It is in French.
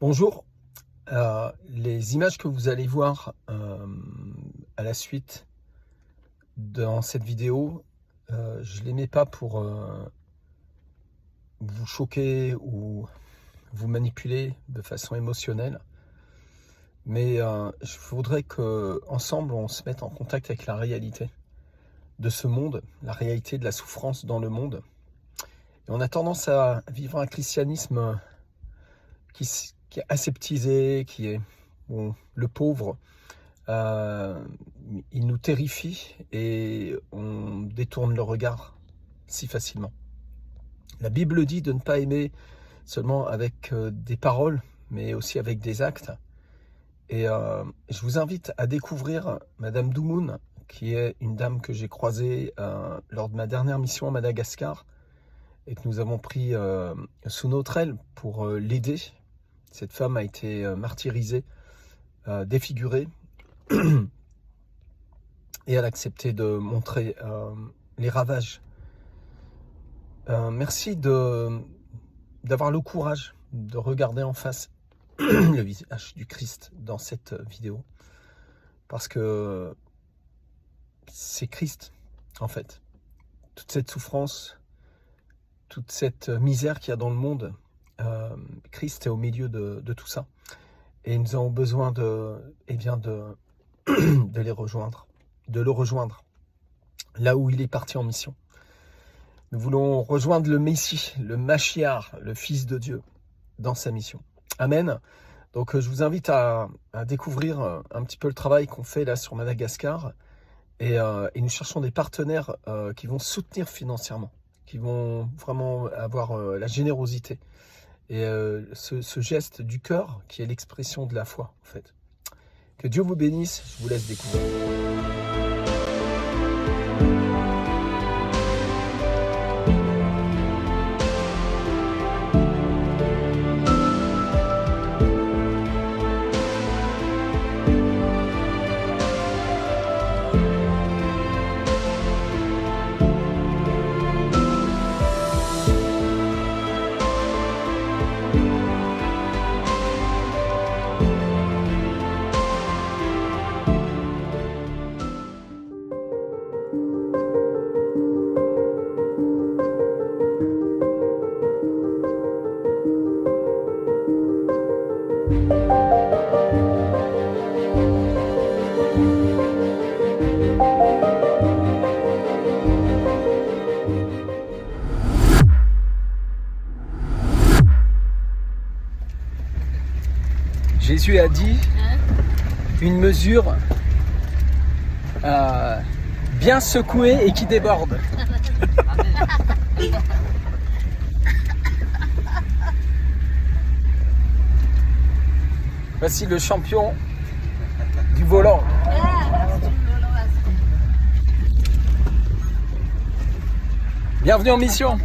Bonjour, les images que vous allez voir à la suite dans cette vidéo, je ne les mets pas pour vous choquer ou vous manipuler de façon émotionnelle, mais je voudrais qu'ensemble on se mette en contact avec la réalité de ce monde, la réalité de la souffrance dans le monde. Et on a tendance à vivre un christianisme qui est aseptisé, qui est le pauvre, il nous terrifie et on détourne le regard si facilement. La Bible dit de ne pas aimer seulement avec des paroles, mais aussi avec des actes. Et je vous invite à découvrir Madame Doumoun, qui est une dame que j'ai croisée lors de ma dernière mission à Madagascar et que nous avons pris sous notre aile pour l'aider. Cette femme a été martyrisée, défigurée, et elle a accepté de montrer les ravages. Merci d'avoir le courage de regarder en face le visage du Christ dans cette vidéo, parce que c'est Christ, en fait. Toute cette souffrance, toute cette misère qu'il y a dans le monde, Christ est au milieu de tout ça. Et nous avons besoin de les rejoindre, de le rejoindre, là où il est parti en mission. Nous voulons rejoindre le Messie, le Machiar, le Fils de Dieu, dans sa mission. Amen. Donc je vous invite à découvrir un petit peu le travail qu'on fait là sur Madagascar. Et nous cherchons des partenaires qui vont soutenir financièrement, qui vont vraiment avoir la générosité. Et ce geste du cœur qui est l'expression de la foi, en fait. Que Dieu vous bénisse, je vous laisse découvrir. Jésus a dit une mesure bien secouée et qui déborde. Voici le champion du volant. Bienvenue en mission.